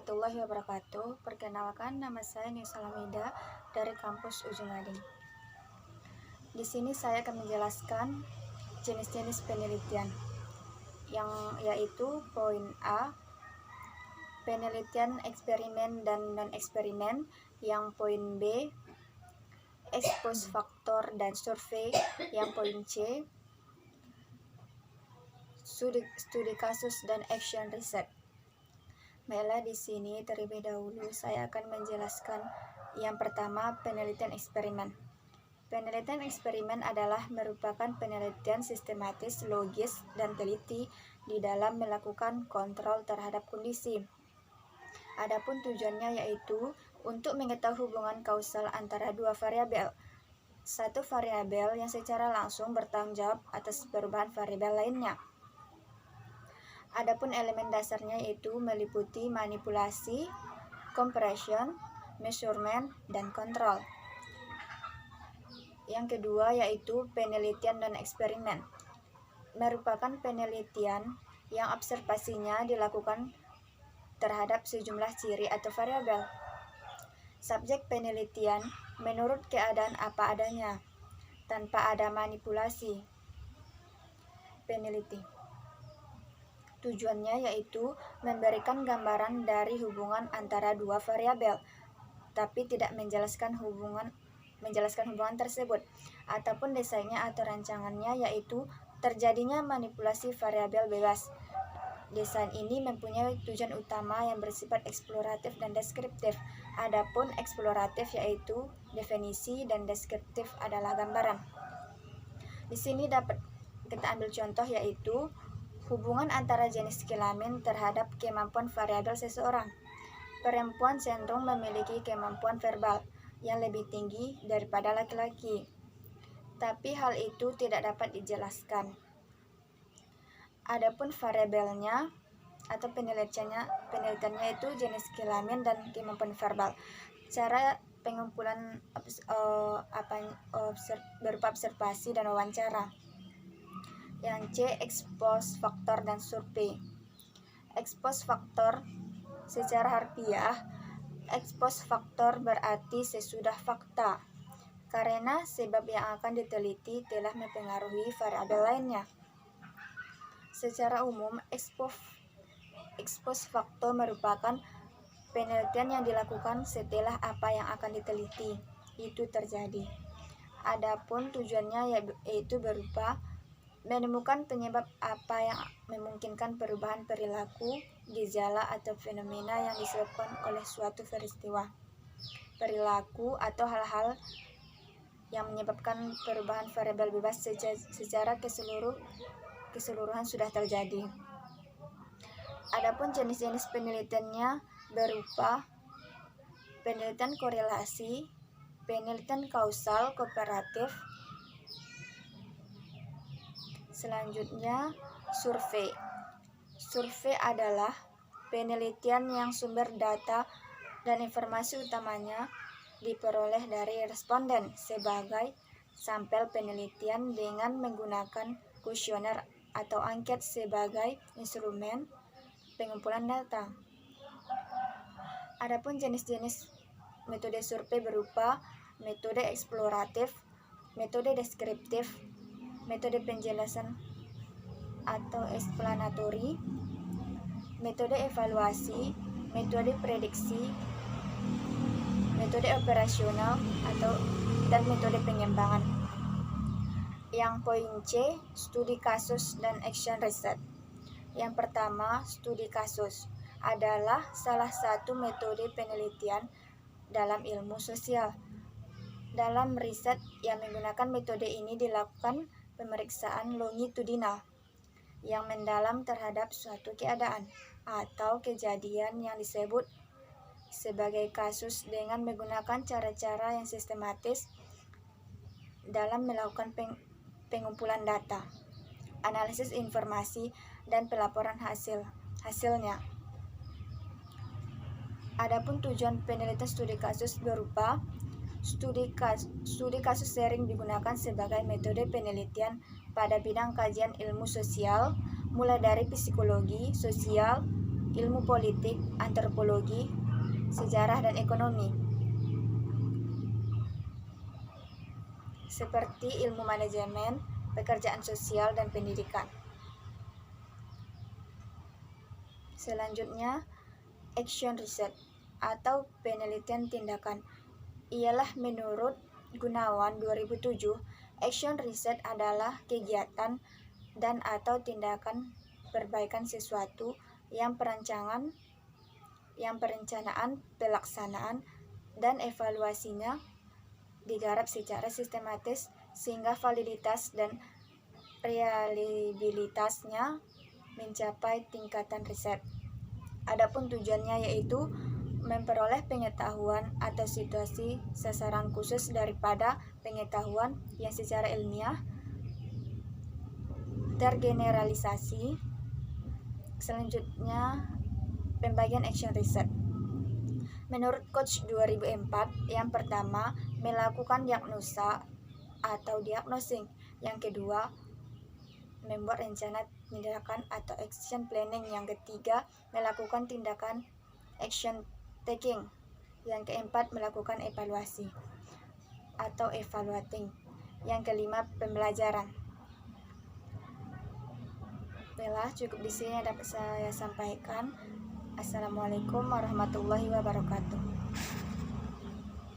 warahmatullahi wabarakatuh. Perkenalkan, nama saya Nisa Lamida dari kampus Ujung Gading. Di sini saya akan menjelaskan jenis-jenis penelitian, yaitu poin A, penelitian eksperimen dan non-eksperimen, yang poin B, expose faktor dan survei, yang poin C, studi kasus dan action research. Baiklah, di sini terlebih dahulu saya akan menjelaskan yang pertama, penelitian eksperimen. Penelitian eksperimen adalah merupakan penelitian sistematis, logis, dan teliti di dalam melakukan kontrol terhadap kondisi. Adapun tujuannya yaitu untuk mengetahui hubungan kausal antara dua variabel. Satu variabel yang secara langsung bertanggung jawab atas perubahan variabel lainnya. Adapun elemen dasarnya yaitu meliputi manipulasi, compression, measurement, dan kontrol. Yang kedua yaitu penelitian dan eksperimen. Merupakan penelitian yang observasinya dilakukan terhadap sejumlah ciri atau variabel. Subjek penelitian menurut keadaan apa adanya, tanpa ada manipulasi peneliti. Tujuannya yaitu memberikan gambaran dari hubungan antara dua variabel, tapi tidak menjelaskan hubungan tersebut, ataupun desainnya atau rancangannya yaitu terjadinya manipulasi variabel bebas. Desain ini mempunyai tujuan utama yang bersifat eksploratif dan deskriptif. Adapun eksploratif yaitu definisi dan deskriptif adalah gambaran. Di sini dapat kita ambil contoh yaitu hubungan antara jenis kelamin terhadap kemampuan variabel seseorang. Perempuan cenderung memiliki kemampuan verbal yang lebih tinggi daripada laki-laki, tapi hal itu tidak dapat dijelaskan. Adapun variabelnya atau penelitiannya itu jenis kelamin dan kemampuan verbal. Cara pengumpulan berupa observasi dan wawancara. Yang C, expose faktor dan survei. Expose faktor secara harfiah, expose faktor berarti sesudah fakta, karena sebab yang akan diteliti telah mempengaruhi variabel lainnya. Secara umum, expose faktor merupakan penelitian yang dilakukan setelah apa yang akan diteliti itu terjadi. Adapun tujuannya yaitu berupa menemukan penyebab apa yang memungkinkan perubahan perilaku, gejala atau fenomena yang disebabkan oleh suatu peristiwa, perilaku atau hal-hal yang menyebabkan perubahan variabel bebas secara keseluruhan sudah terjadi. Adapun jenis-jenis penelitiannya berupa penelitian korelasi, penelitian kausal kooperatif. Selanjutnya, survei. Survei adalah penelitian yang sumber data dan informasi utamanya diperoleh dari responden sebagai sampel penelitian dengan menggunakan kuesioner atau angket sebagai instrumen pengumpulan data. Adapun jenis-jenis metode survei berupa metode eksploratif, metode deskriptif, metode penjelasan atau explanatory, metode evaluasi, metode prediksi, metode operasional dan metode pengembangan. Yang poin C, studi kasus dan action research. Yang pertama, studi kasus adalah salah satu metode penelitian dalam ilmu sosial. Dalam riset yang menggunakan metode ini dilakukan pemeriksaan longitudinal yang mendalam terhadap suatu keadaan atau kejadian yang disebut sebagai kasus dengan menggunakan cara-cara yang sistematis dalam melakukan pengumpulan data, analisis informasi, dan pelaporan hasilnya. Adapun tujuan penelitian studi kasus berupa studi kasus sering digunakan sebagai metode penelitian pada bidang kajian ilmu sosial, mulai dari psikologi, sosial, ilmu politik, antropologi, sejarah, dan ekonomi, seperti ilmu manajemen, pekerjaan sosial, dan pendidikan. Selanjutnya, action research atau penelitian tindakan. Ialah menurut Gunawan 2007, action research adalah kegiatan dan atau tindakan perbaikan sesuatu yang perencanaan, pelaksanaan, dan evaluasinya digarap secara sistematis sehingga validitas dan reliabilitasnya mencapai tingkatan riset. Adapun tujuannya yaitu memperoleh pengetahuan atau situasi sasaran khusus daripada pengetahuan yang secara ilmiah tergeneralisasi. Selanjutnya, pembagian action research. Menurut Koch 2004, yang pertama melakukan diagnosa atau diagnosing, yang kedua membuat rencana tindakan atau action planning, yang ketiga melakukan tindakan action taking, yang keempat melakukan evaluasi atau evaluating, yang kelima pembelajaran. Baiklah, cukup di sini yang dapat saya sampaikan. Assalamualaikum warahmatullahi wabarakatuh.